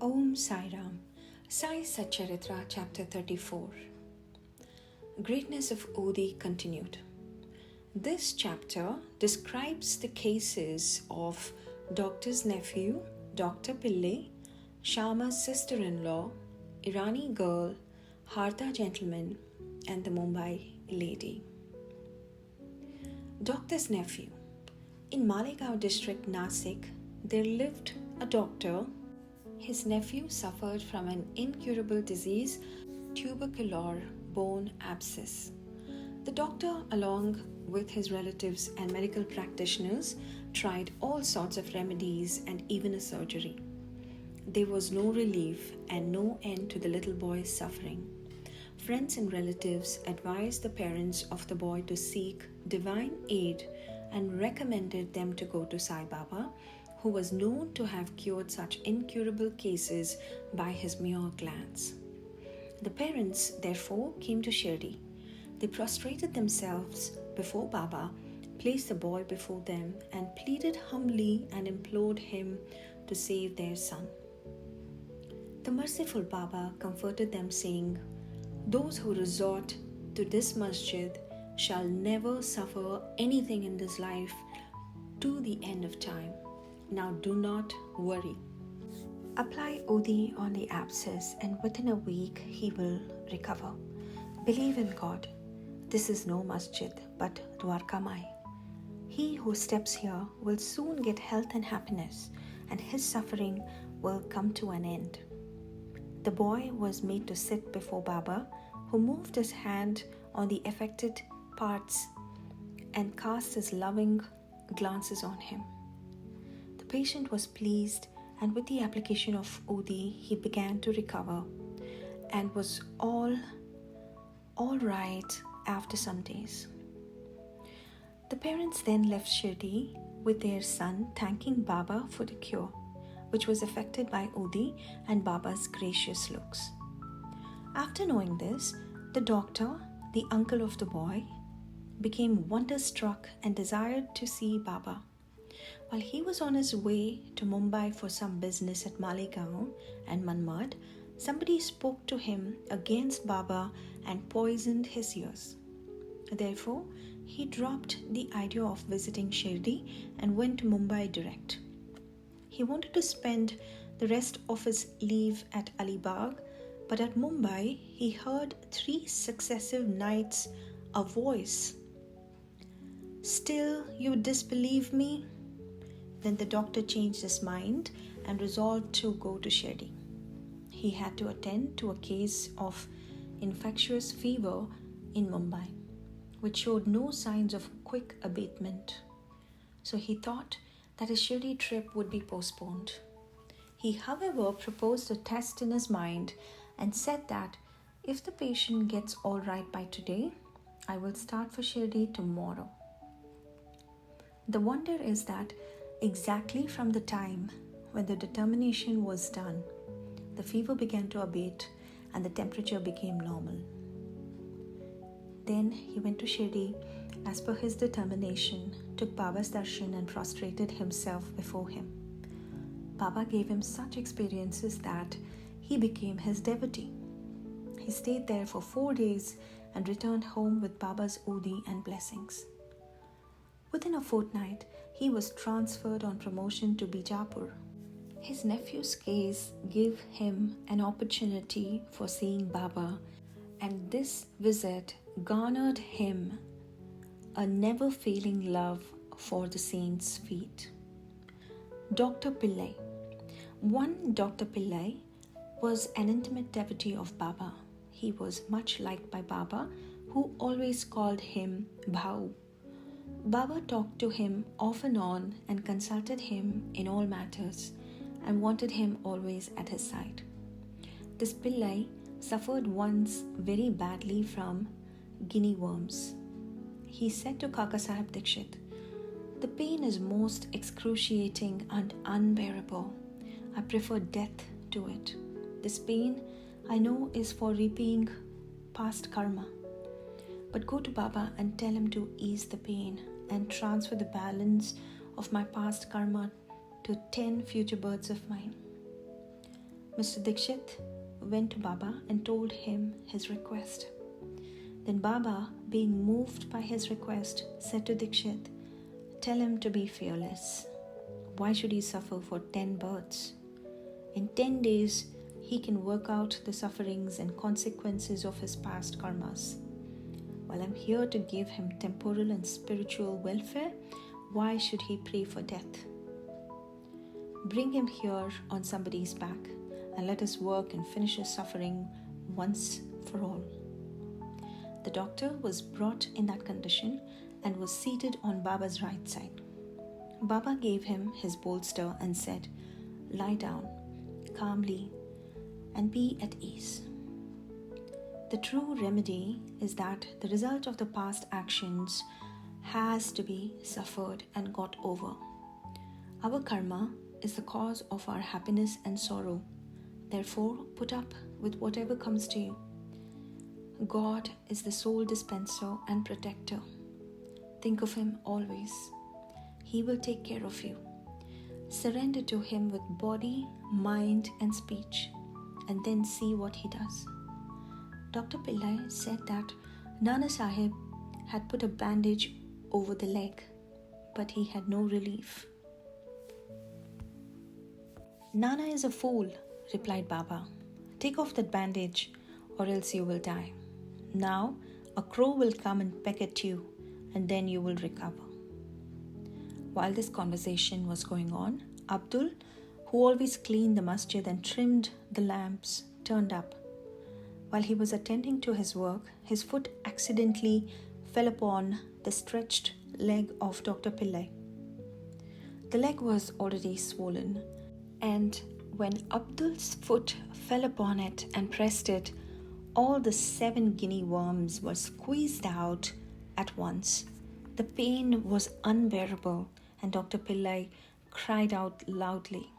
Om Sai Ram. Sai Satcharitra, Chapter 34. Greatness of Odi continued. This chapter describes the cases of Doctor's nephew, Dr. Pilley, Shama's sister-in-law, Irani girl, Harda gentleman, and the Mumbai lady. Doctor's nephew. In Malegaon district, Nasik, there lived a doctor. His nephew suffered from an incurable disease, tubercular bone abscess. The doctor, along with his relatives and medical practitioners, tried all sorts of remedies and even a surgery. There was no relief and no end to the little boy's suffering. Friends and relatives advised the parents of the boy to seek divine aid and recommended them to go to Sai Baba, who was known to have cured such incurable cases by his mere glance. The parents, therefore, came to Shirdi. They prostrated themselves before Baba, placed the boy before them, and pleaded humbly and implored him to save their son. The merciful Baba comforted them, saying, "Those who resort to this masjid shall never suffer anything in this life to the end of time. Now do not worry. Apply Odi on the abscess and within a week he will recover. Believe in God. This is no masjid but Dwarkamai. He who steps here will soon get health and happiness, and his suffering will come to an end." The boy was made to sit before Baba, who moved his hand on the affected parts and cast his loving glances on him. The patient was pleased, and with the application of Odi, he began to recover and was all right after some days. The parents then left Shirdi with their son, thanking Baba for the cure, which was effected by Odi and Baba's gracious looks. After knowing this, the doctor, the uncle of the boy, became wonderstruck and desired to see Baba. While he was on his way to Mumbai for some business at Malegaon and Manmad, somebody spoke to him against Baba and poisoned his ears. Therefore, he dropped the idea of visiting Shirdi and went to Mumbai direct. He wanted to spend the rest of his leave at Alibag, but at Mumbai he heard 3 successive nights a voice. "Still you disbelieve me?" Then the doctor changed his mind and resolved to go to Shirdi. He had to attend to a case of infectious fever in Mumbai, which showed no signs of quick abatement. So he thought that his Shirdi trip would be postponed. He, however, proposed a test in his mind and said that if the patient gets all right by today, I will start for Shirdi tomorrow. The wonder is that exactly from the time when the determination was done, the fever began to abate and the temperature became normal. Then he went to Shirdi as per his determination, took Baba's darshan and prostrated himself before him. Baba gave him such experiences that he became his devotee. He stayed there for 4 days and returned home with Baba's Odi and blessings. Within a fortnight, he was transferred on promotion to Bijapur. His nephew's case gave him an opportunity for seeing Baba, and this visit garnered him a never-failing love for the saint's feet. Dr. Pilley. One Dr. Pilley was an intimate devotee of Baba. He was much liked by Baba, who always called him Bhau. Baba talked to him off and on and consulted him in all matters and wanted him always at his side. This Pilley suffered once very badly from guinea worms. He said to Kaka Sahib Dikshit, "The pain is most excruciating and unbearable. I prefer death to it. This pain I know is for repaying past karma. But go to Baba and tell him to ease the pain and transfer the balance of my past karma to 10 future births of mine." Mr. Dikshit went to Baba and told him his request. Then Baba, being moved by his request, said to Dikshit, "Tell him to be fearless. Why should he suffer for 10 births? In 10 days, he can work out the sufferings and consequences of his past karmas. While I'm here to give him temporal and spiritual welfare, why should he pray for death? Bring him here on somebody's back and let us work and finish his suffering once for all." The doctor was brought in that condition and was seated on Baba's right side. Baba gave him his bolster and said, "Lie down calmly and be at ease. The true remedy is that the result of the past actions has to be suffered and got over. Our karma is the cause of our happiness and sorrow. Therefore, put up with whatever comes to you. God is the sole dispenser and protector. Think of Him always. He will take care of you. Surrender to Him with body, mind and speech, and then see what He does." Dr. Pilley said that Nana Sahib had put a bandage over the leg, but he had no relief. "Nana is a fool," replied Baba. "Take off that bandage or else you will die. Now a crow will come and peck at you and then you will recover." While this conversation was going on, Abdul, who always cleaned the masjid and trimmed the lamps, turned up. While he was attending to his work, his foot accidentally fell upon the stretched leg of Dr. Pilley. The leg was already swollen, and when Abdul's foot fell upon it and pressed it, all the 7 guinea worms were squeezed out at once. The pain was unbearable, and Dr. Pilley cried out loudly.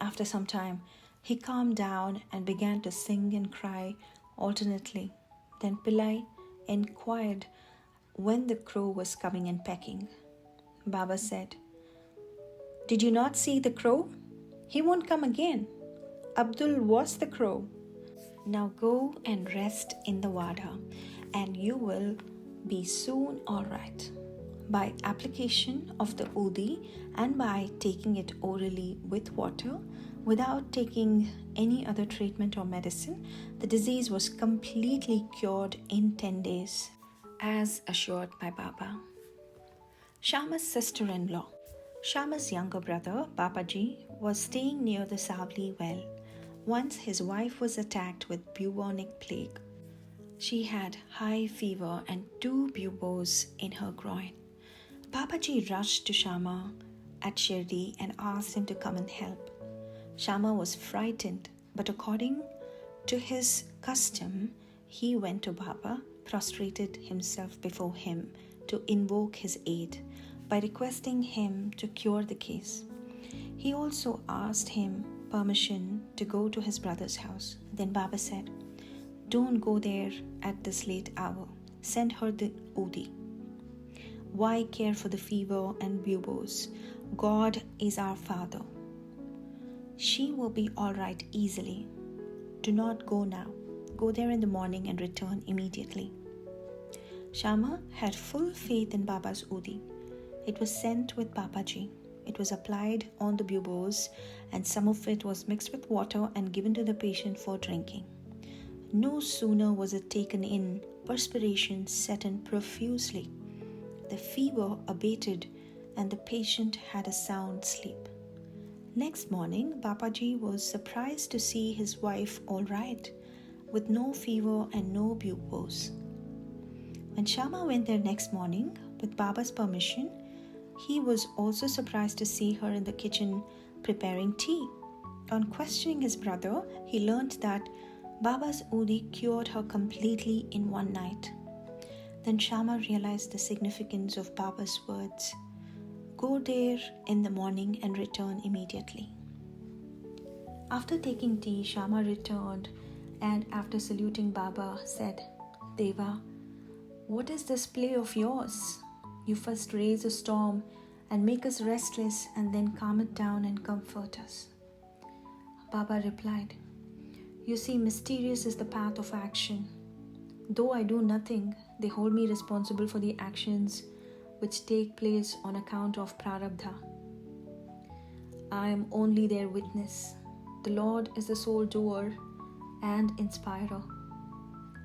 After some time, he calmed down and began to sing and cry alternately. Then Pilley inquired when the crow was coming and pecking. Baba said, "Did you not see the crow? He won't come again. Abdul was the crow. Now go and rest in the wada, and you will be soon all right." By application of the udi and by taking it orally with water, without taking any other treatment or medicine, the disease was completely cured in 10 days, as assured by Baba. Shama's sister-in-law. Shama's younger brother, Babaji, was staying near the Savli well. Once his wife was attacked with bubonic plague. She had high fever and 2 buboes in her groin. Babaji rushed to Shama at Shirdi and asked him to come and help. Shama was frightened, but according to his custom, he went to Baba, prostrated himself before him to invoke his aid by requesting him to cure the case. He also asked him permission to go to his brother's house. Then Baba said, "Don't go there at this late hour. Send her the udi. Why care for the fever and buboes? God is our Father. She will be all right easily. Do not go now. Go there in the morning and return immediately." Shama had full faith in Baba's udi. It was sent with Babaji. It was applied on the buboes, and some of it was mixed with water and given to the patient for drinking. No sooner was it taken in, perspiration set in profusely. The fever abated and the patient had a sound sleep. Next morning, Babaji was surprised to see his wife all right, with no fever and no buboes. When Shama went there next morning, with Baba's permission, he was also surprised to see her in the kitchen preparing tea. On questioning his brother, he learnt that Baba's udi cured her completely in one night. Then Shama realized the significance of Baba's words, "Go there in the morning and return immediately." After taking tea, Shama returned and after saluting Baba said, "Deva, what is this play of yours? You first raise a storm and make us restless and then calm it down and comfort us." Baba replied, "You see, mysterious is the path of action. Though I do nothing, they hold me responsible for the actions which take place on account of prarabdha. I am only their witness. The Lord is the sole doer and inspirer.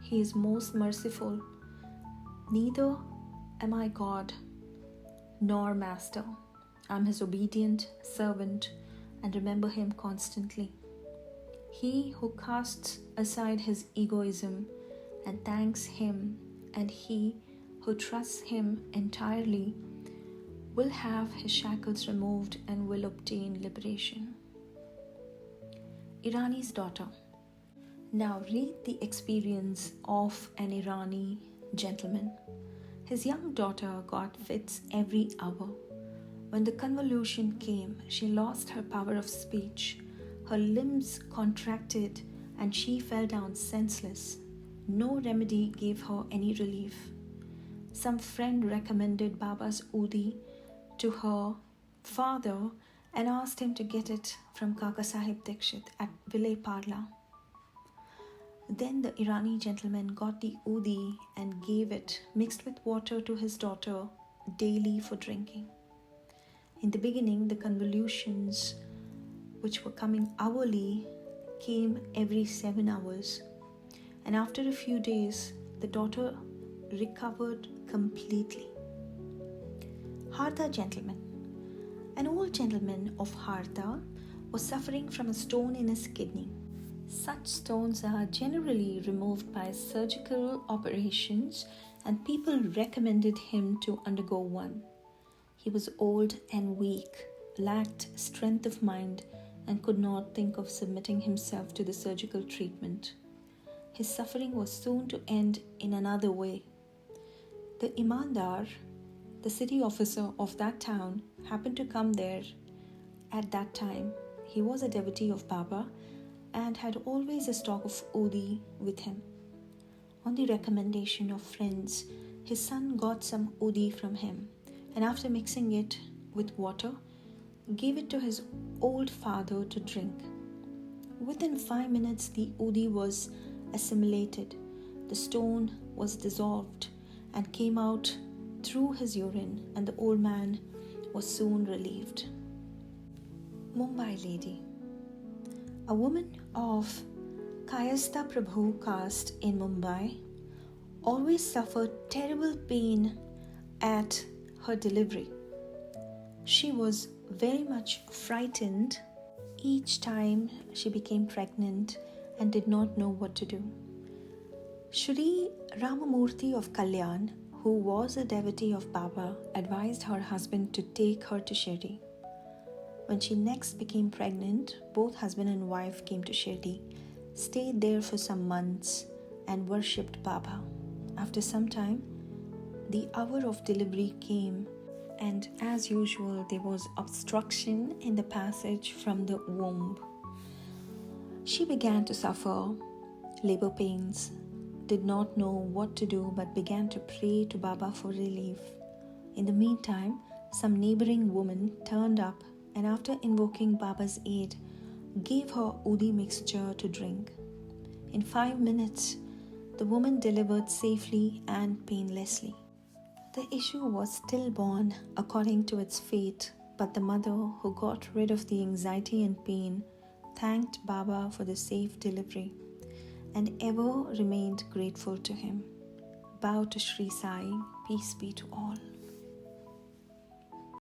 He is most merciful. Neither am I God nor master. I am his obedient servant and remember him constantly. He who casts aside his egoism and thanks him, and he who trusts him entirely, will have his shackles removed and will obtain liberation." Irani's daughter. Now read the experience of an Irani gentleman. His young daughter got fits every hour. When the convulsion came, she lost her power of speech. Her limbs contracted and she fell down senseless. No remedy gave her any relief. Some friend recommended Baba's Udi to her father and asked him to get it from Kaka Sahib Dikshit at Pilley Parla. Then the Irani gentleman got the Udi and gave it mixed with water to his daughter daily for drinking. In the beginning, the convulsions, which were coming hourly, came every 7 hours. And after a few days, the daughter recovered completely. Harda gentleman. An old gentleman of Harda was suffering from a stone in his kidney. Such stones are generally removed by surgical operations, and people recommended him to undergo one. He was old and weak, lacked strength of mind, and could not think of submitting himself to the surgical treatment. His suffering was soon to end in another way. The Imandar, the city officer of that town, happened to come there at that time. He was a devotee of Baba and had always a stock of Udi with him. On the recommendation of friends, his son got some Udi from him, and after mixing it with water, gave it to his old father to drink. Within 5 minutes, the Udi was assimilated. The stone was dissolved and came out through his urine, and the old man was soon relieved. Mumbai lady. A woman of Kayastha Prabhu caste in Mumbai always suffered terrible pain at her delivery. She was very much frightened each time she became pregnant and did not know what to do. Shri Ramamurthy of Kalyan, who was a devotee of Baba, advised her husband to take her to Shirdi. When she next became pregnant, both husband and wife came to Shirdi, stayed there for some months, and worshipped Baba. After some time, the hour of delivery came, and as usual, there was obstruction in the passage from the womb. She began to suffer labor pains, did not know what to do, but began to pray to Baba for relief. In the meantime, some neighboring woman turned up and after invoking Baba's aid, gave her Udi mixture to drink. In 5 minutes, the woman delivered safely and painlessly. The issue was stillborn according to its fate, but the mother, who got rid of the anxiety and pain, thanked Baba for the safe delivery and ever remained grateful to him. Bow to Sri Sai, peace be to all.